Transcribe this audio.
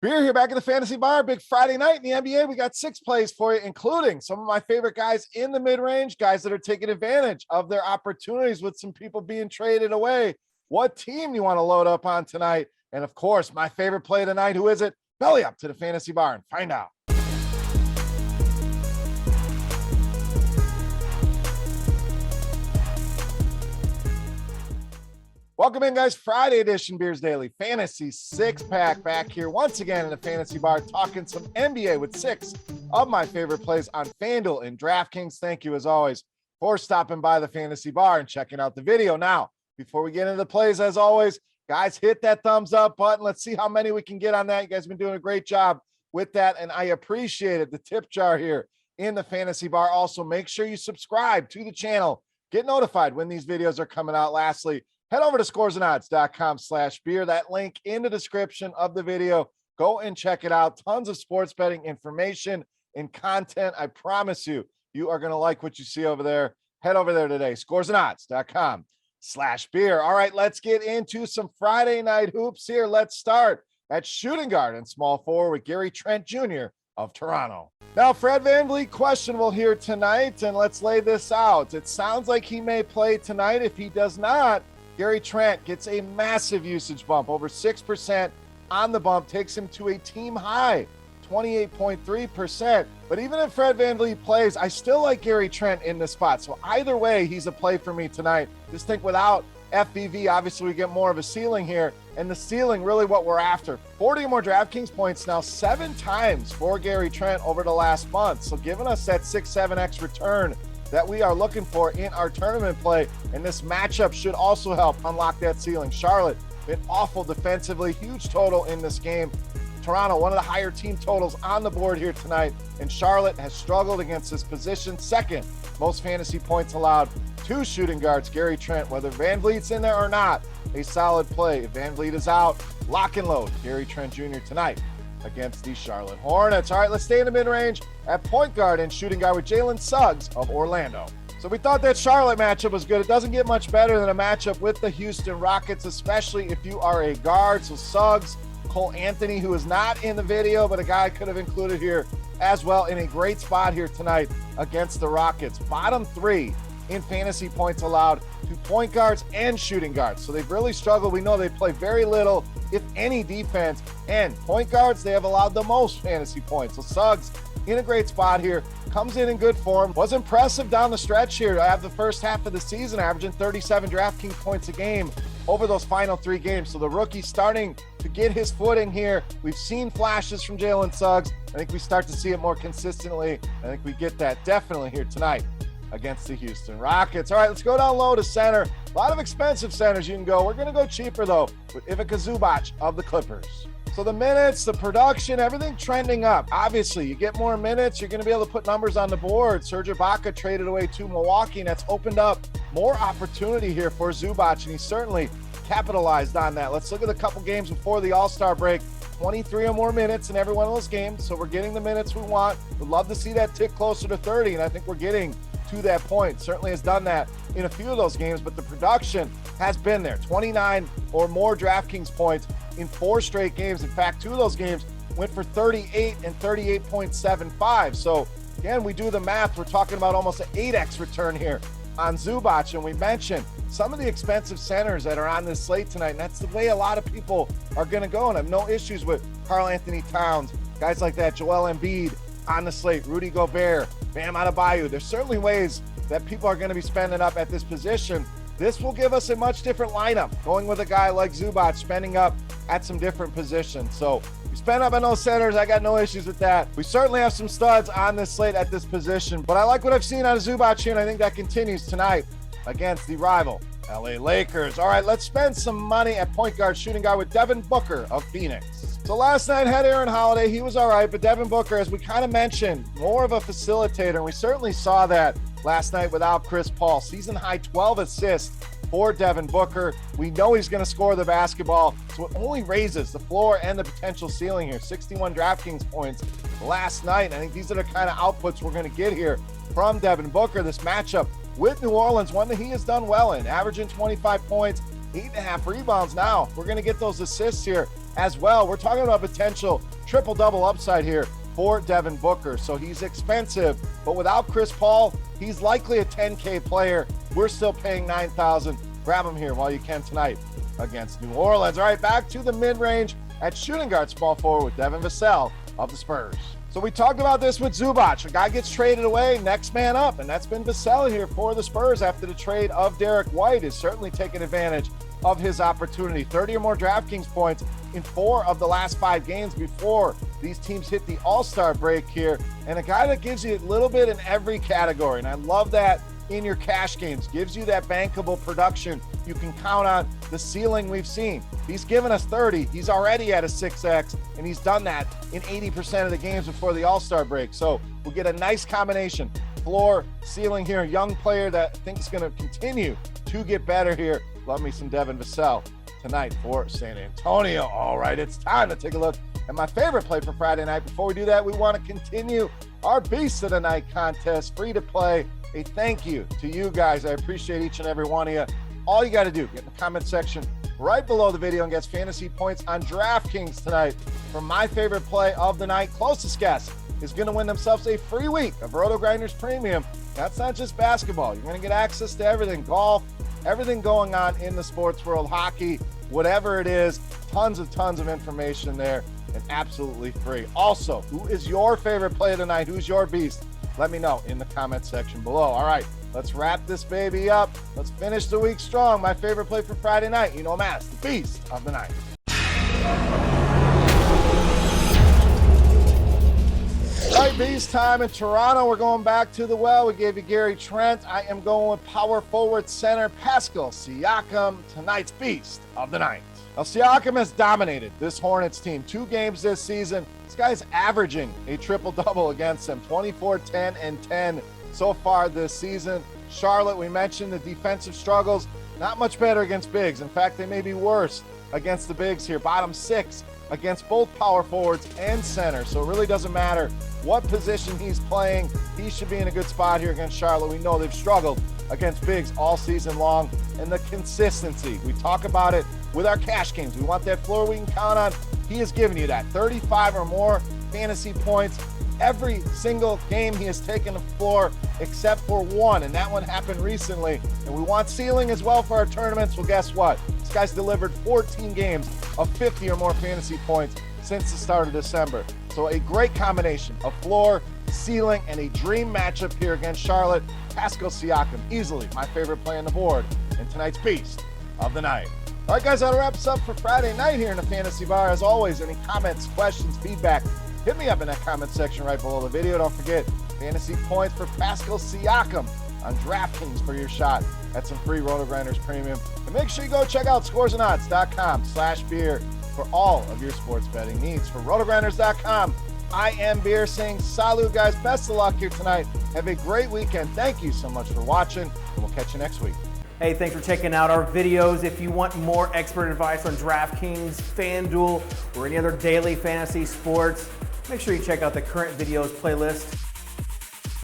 Beer here back at the Fantasy Bar. Big Friday night in the NBA. We got 6 plays for you, including some of my favorite guys in the mid-range, guys that are taking advantage of their opportunities with some people being traded away. What team you want to load up on tonight? And of course, my favorite play tonight. Who is it? Belly up to the Fantasy Bar and find out. Welcome in, guys. Friday edition Beers Daily Fantasy 6-pack back here once again in the Fantasy Bar, talking some NBA with 6 of my favorite plays on FanDuel and DraftKings. Thank you, as always, for stopping by the Fantasy Bar and checking out the video. Now, before we get into the plays, as always, guys, hit that thumbs up button. Let's see how many we can get on that. You guys have been doing a great job with that, and I appreciate it. The tip jar here in the Fantasy Bar. Also, make sure you subscribe to the channel. Get notified when these videos are coming out. Lastly, head over to scoresandodds.com/beer. That link in the description of the video. Go and check it out. Tons of sports betting information and content. I promise you, you are going to like what you see over there. Head over there today, scoresandodds.com/beer. All right, let's get into some Friday night hoops here. Let's start at shooting guard and small forward with Gary Trent Jr. of Toronto. Now, Fred VanVleet questionable here tonight, and let's lay this out. It sounds like he may play tonight. If he does not, Gary Trent gets a massive usage bump, over 6% on the bump, takes him to a team high, 28.3%. But even if Fred VanVleet plays, I still like Gary Trent in this spot. So either way, he's a play for me tonight. Just think without FVV, obviously we get more of a ceiling here, and the ceiling really what we're after. 40 or more DraftKings points now 7 times for Gary Trent over the last month. So giving us that 6-7x return that we are looking for in our tournament play, and this matchup should also help unlock that ceiling. Charlotte been awful defensively, huge total in this game. Toronto, one of the higher team totals on the board here tonight, and Charlotte has struggled against this position. Second most fantasy points allowed to shooting guards. Gary Trent, whether VanVleet's in there or not, a solid play. If VanVleet is out, lock and load Gary Trent Jr. tonight against the Charlotte Hornets. All right, let's stay in the mid-range at point guard and shooting guard with Jalen Suggs of Orlando. So we thought that Charlotte matchup was good. It doesn't get much better than a matchup with the Houston Rockets, especially if you are a guard. So Suggs, Cole Anthony, who is not in the video, but a guy I could have included here as well, in a great spot here tonight against the Rockets. Bottom 3 in fantasy points allowed to point guards and shooting guards. So they've really struggled. We know they play very little, if any, defense, and point guards, they have allowed the most fantasy points. So Suggs in a great spot here, comes in good form, was impressive down the stretch here. I have the first half of the season averaging 37 DraftKings points a game over those final 3 games. So the rookie starting to get his footing here. We've seen flashes from Jalen Suggs. I think we start to see it more consistently. I think we get that definitely here tonight against the Houston Rockets. All right, let's go down low to center. A lot of expensive centers you can go. We're going to go cheaper, though, with Ivica Zubac of the Clippers. So the minutes, the production, everything trending up. Obviously, you get more minutes, you're going to be able to put numbers on the board. Serge Ibaka traded away to Milwaukee, and that's opened up more opportunity here for Zubac, and he certainly capitalized on that. Let's look at a couple games before the All-Star break. 23 or more minutes in every one of those games, so we're getting the minutes we want. We'd love to see that tick closer to 30, and I think we're getting to that point. Certainly has done that in a few of those games, but the production has been there. 29 or more DraftKings points in 4 straight games. In fact, 2 of those games went for 38 and 38.75. So again, we do the math, we're talking about almost an 8x return here on Zubac. And we mentioned some of the expensive centers that are on this slate tonight, and that's the way a lot of people are going to go. And I have no issues with Karl Anthony Towns, guys like that, Joel Embiid on the slate, Rudy Gobert, Bam Adebayo. There's certainly ways that people are going to be spending up at this position. This will give us a much different lineup, going with a guy like Zubac, spending up at some different positions. So we spend up on those centers. I got no issues with that. We certainly have some studs on this slate at this position, but I like what I've seen out of Zubac here, and I think that continues tonight against the rival LA Lakers. All right, let's spend some money at point guard, shooting guard with Devin Booker of Phoenix. So last night had Aaron Holiday. He was all right, but Devin Booker, as we kind of mentioned, more of a facilitator, and we certainly saw that last night without Chris Paul. Season high 12 assists for Devin Booker. We know he's going to score the basketball, so it only raises the floor and the potential ceiling here. 61 DraftKings points last night. I think these are the kind of outputs we're going to get here from Devin Booker. This matchup with New Orleans, one that he has done well in, averaging 25 points, 8.5 rebounds. Now we're going to get those assists here as well. We're talking about potential triple-double upside here for Devin Booker. So he's expensive, but without Chris Paul, he's likely a 10K player. We're still paying $9,000. Grab him here while you can tonight against New Orleans. All right, back to the mid-range at shooting guard small forward with Devin Vassell of the Spurs. So we talked about this with Zubac. A guy gets traded away, next man up, and that's been Vassell here for the Spurs after the trade of Derek White. Is certainly taking advantage of his opportunity. 30 or more DraftKings points in 4 of the last 5 games before these teams hit the All-Star break here, and a guy that gives you a little bit in every category, and I love that in your cash games. Gives you that bankable production. You can count on the ceiling we've seen. He's given us 30. He's already at a 6X, and he's done that in 80% of the games before the All-Star break. So we get a nice combination. Floor, ceiling here. Young player that I think is going to continue to get better here. Love me some Devin Vassell tonight for San Antonio. All right, it's time to take a look at my favorite play for Friday night. Before we do that, we want to continue our Beast of the Night contest, free to play. A thank you to you guys. I appreciate each and every one of you. All you got to do, get in the comment section right below the video and get fantasy points on DraftKings tonight for my favorite play of the night. Closest guess is going to win themselves a free week of RotoGrinders Premium. That's not just basketball. You're going to get access to everything, golf, everything going on in the sports world, hockey, whatever it is, tons of information there and absolutely free. Also, who is your favorite play of the night? Who's your beast? Let me know in the comment section below. All right, let's wrap this baby up. Let's finish the week strong. My favorite play for Friday night, you know him as the Beast of the Night. All right, Beast time in Toronto. We're going back to the well. We gave you Gary Trent. I am going with power forward center Pascal Siakam, tonight's Beast of the Night. Now, Siakam has dominated this Hornets team. 2 games this season. This guy's averaging a triple-double against them. 24, 10, and 10 so far this season. Charlotte, we mentioned the defensive struggles. Not much better against bigs. In fact, they may be worse against the bigs here. Bottom 6 against both power forwards and center. So it really doesn't matter what position he's playing. He should be in a good spot here against Charlotte. We know they've struggled against bigs all season long. And the consistency, we talk about it with our cash games. We want that floor we can count on. He has given you that 35 or more fantasy points every single game. He has taken the floor except for one, and that one happened recently. And we want ceiling as well for our tournaments. Well, guess what? This guy's delivered 14 games of 50 or more fantasy points since the start of December. So a great combination of floor, ceiling, and a dream matchup here against Charlotte. Pascal Siakam, easily my favorite play on the board and tonight's Beast of the Night. All right, guys, that wraps up for Friday night here in the Fantasy Bar. As always, any comments, questions, feedback, hit me up in that comment section right below the video. Don't forget, fantasy points for Pascal Siakam on DraftKings for your shot at some free RotoGrinders Premium. And make sure you go check out scoresandodds.com/beer for all of your sports betting needs. For RotoGrinders.com, I am Beer saying salute, guys. Best of luck here tonight. Have a great weekend. Thank you so much for watching, and we'll catch you next week. Hey, thanks for checking out our videos. If you want more expert advice on DraftKings, FanDuel, or any other daily fantasy sports, make sure you check out the current videos playlist